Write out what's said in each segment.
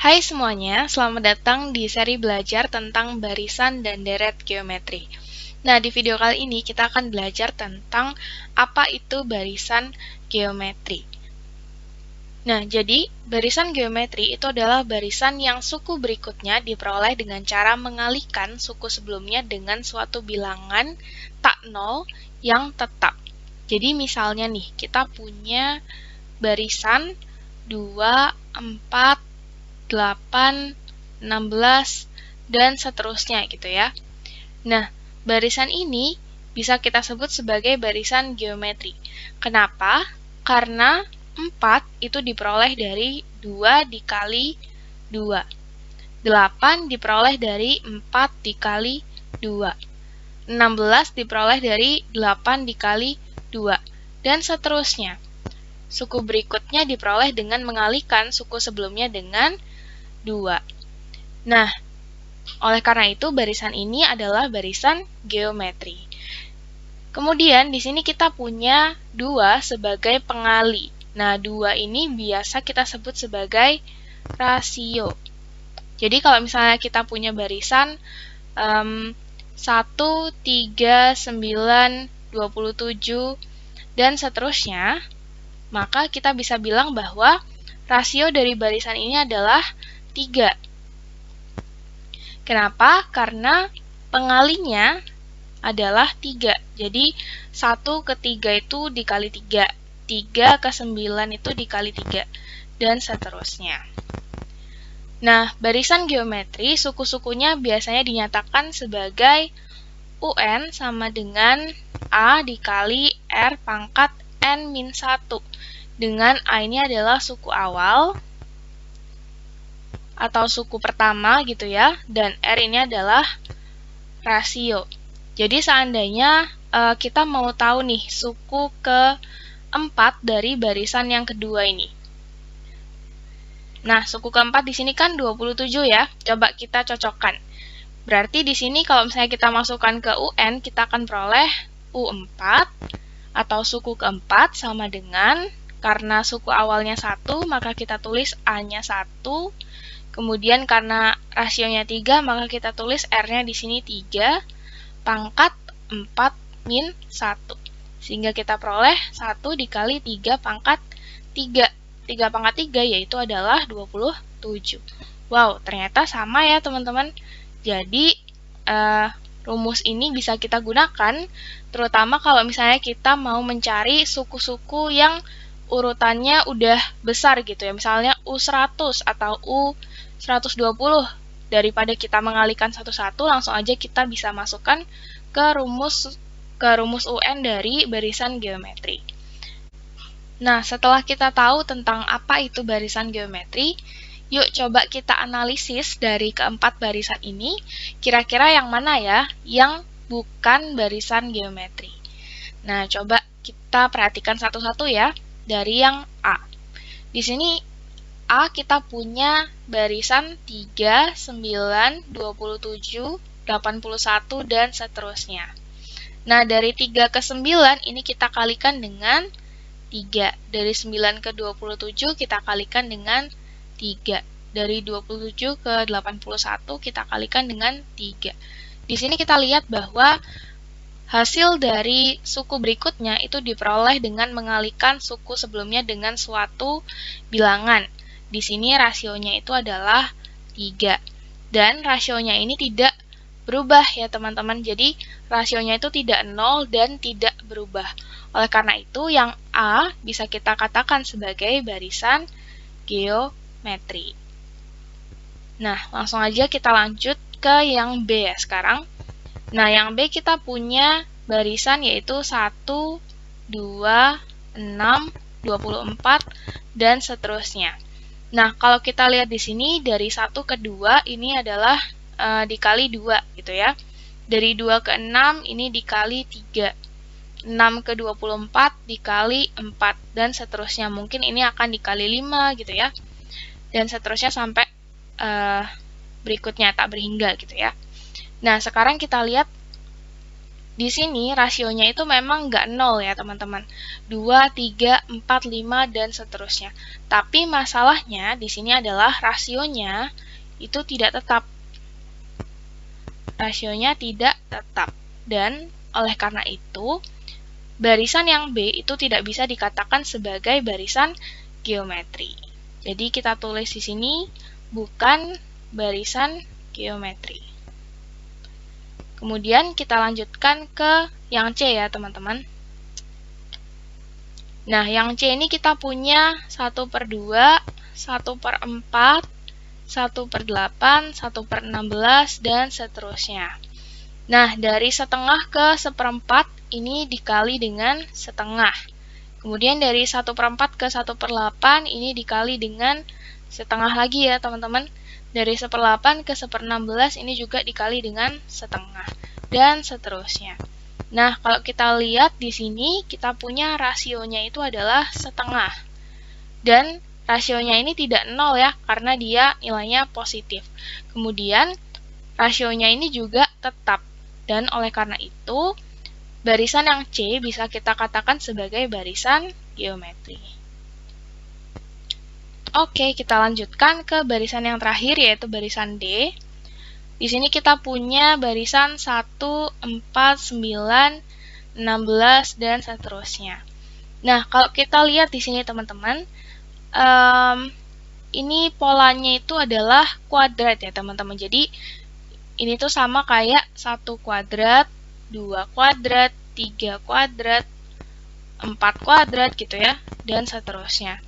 Hai semuanya, selamat datang di seri belajar tentang barisan dan deret geometri. Nah, di video kali ini kita akan belajar tentang apa itu barisan geometri. Nah, jadi barisan geometri itu adalah barisan yang suku berikutnya diperoleh dengan cara mengalihkan suku sebelumnya dengan suatu bilangan tak nol yang tetap. Jadi misalnya nih, kita punya barisan 2, 4, 8, 16, dan seterusnya gitu ya. Nah, barisan ini bisa kita sebut sebagai barisan geometri. Kenapa? Karena 4 itu diperoleh dari 2 dikali 2. 8 diperoleh dari 4 dikali 2. 16 diperoleh dari 8 dikali 2. Dan seterusnya. Suku berikutnya diperoleh dengan mengalihkan suku sebelumnya dengan 2. Nah, oleh karena itu barisan ini adalah barisan geometri. Kemudian di sini kita punya 2 sebagai pengali. Nah, 2 ini biasa kita sebut sebagai rasio. Jadi kalau misalnya kita punya barisan 1, 3, 9, 27, dan seterusnya, maka kita bisa bilang bahwa rasio dari barisan ini adalah 3. Kenapa? Karena pengalinya adalah 3. Jadi 1 ke 3 itu dikali 3. 3 ke 9 itu dikali 3. Dan seterusnya. Nah, barisan geometri suku-sukunya biasanya dinyatakan sebagai UN sama dengan A dikali R pangkat N-1. Dengan A ini adalah suku awal atau suku pertama gitu ya, dan R ini adalah rasio. Jadi seandainya kita mau tahu nih suku keempat dari barisan yang kedua ini. Nah, suku keempat di sini kan 27 ya. Coba kita cocokkan. Berarti di sini kalau misalnya kita masukkan ke UN, kita akan peroleh U4 atau suku keempat sama dengan, karena suku awalnya 1, maka kita tulis A-nya 1. Kemudian karena rasionya 3, maka kita tulis R-nya di sini 3, pangkat 4 min 1. Sehingga kita peroleh 1 dikali 3 pangkat 3. 3 pangkat 3 yaitu adalah 27. Wow, ternyata sama ya teman-teman. Jadi, rumus ini bisa kita gunakan, terutama kalau misalnya kita mau mencari suku-suku yang urutannya udah besar gitu ya. Misalnya U100 atau U120. Daripada kita mengalihkan satu-satu, langsung aja kita bisa masukkan ke rumus UN dari barisan geometri. Nah, setelah kita tahu tentang apa itu barisan geometri, yuk coba kita analisis dari keempat barisan ini, kira-kira yang mana ya yang bukan barisan geometri. Nah, coba kita perhatikan satu-satu ya, dari yang A. Di sini A kita punya barisan 3, 9, 27, 81, dan seterusnya. Nah, dari 3 ke 9 ini kita kalikan dengan 3. Dari 9 ke 27 kita kalikan dengan 3. Dari 27 ke 81 kita kalikan dengan 3. Di sini kita lihat bahwa hasil dari suku berikutnya itu diperoleh dengan mengalihkan suku sebelumnya dengan suatu bilangan. Di sini rasionya itu adalah 3. Dan rasionya ini tidak berubah ya teman-teman. Jadi rasionya itu tidak 0 dan tidak berubah. Oleh karena itu yang A bisa kita katakan sebagai barisan geometri. Nah, langsung aja kita lanjut ke yang B ya sekarang. Nah, yang B kita punya barisan yaitu 1, 2, 6, 24, dan seterusnya. Nah, kalau kita lihat di sini dari 1 ke 2 ini adalah dikali 2 gitu ya. Dari 2 ke 6 ini dikali 3. 6 ke 24 dikali 4 dan seterusnya. Mungkin ini akan dikali 5 gitu ya. Dan seterusnya sampai berikutnya tak berhingga gitu ya. Nah, sekarang kita lihat Di sini rasionya itu memang nggak 0 ya teman-teman. 2, 3, 4, 5, dan seterusnya. Tapi masalahnya di sini adalah rasionya itu tidak tetap. Rasionya tidak tetap. Dan oleh karena itu, barisan yang B itu tidak bisa dikatakan sebagai barisan geometri. Jadi kita tulis di sini bukan barisan geometri. Kemudian kita lanjutkan ke yang C ya teman-teman. Nah, yang C ini kita punya 1/2, 1/4, 1/8, 1/16, dan seterusnya. Nah, dari setengah ke 1/4 ini dikali dengan setengah. Kemudian dari 1/4 ke 1/8 ini dikali dengan setengah lagi ya teman-teman. Dari 1/8 ke 1/16 ini juga dikali dengan setengah. Dan seterusnya. Nah, kalau kita lihat di sini, kita punya rasionya itu adalah setengah. Dan rasionya ini tidak 0 ya, karena dia nilainya positif. Kemudian, rasionya ini juga tetap. Dan oleh karena itu, barisan yang C bisa kita katakan sebagai barisan geometri. Oke, kita lanjutkan ke barisan yang terakhir, yaitu barisan D. Di sini kita punya barisan 1, 4, 9, 16, dan seterusnya. Nah, kalau kita lihat di sini teman-teman, ini polanya itu adalah kuadrat ya teman-teman. Jadi, ini tuh sama kayak 1 kuadrat, 2 kuadrat, 3 kuadrat, 4 kuadrat gitu ya, dan seterusnya.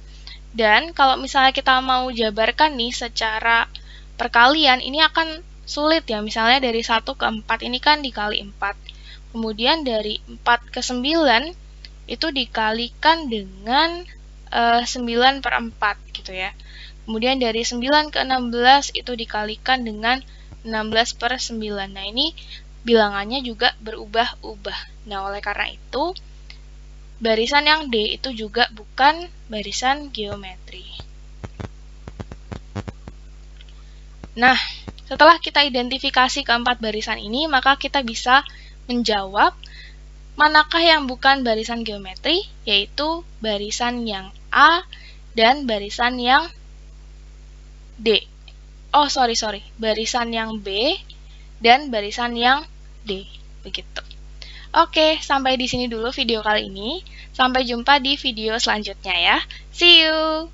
Dan kalau misalnya kita mau jabarkan nih secara perkalian, ini akan sulit ya. Misalnya dari 1 ke 4 ini kan dikali 4. Kemudian dari 4 ke 9 itu dikalikan dengan 9/4 gitu ya. Kemudian dari 9 ke 16 itu dikalikan dengan 16/9. Nah, ini bilangannya juga berubah-ubah. Nah, oleh karena itu, barisan yang D itu juga bukan barisan geometri. Nah, setelah kita identifikasi keempat barisan ini, maka kita bisa menjawab manakah yang bukan barisan geometri, yaitu barisan yang A dan barisan yang D. Oh, sorry. Barisan yang B dan barisan yang D. Begitu. Oke, sampai di sini dulu video kali ini. Sampai jumpa di video selanjutnya ya. See you!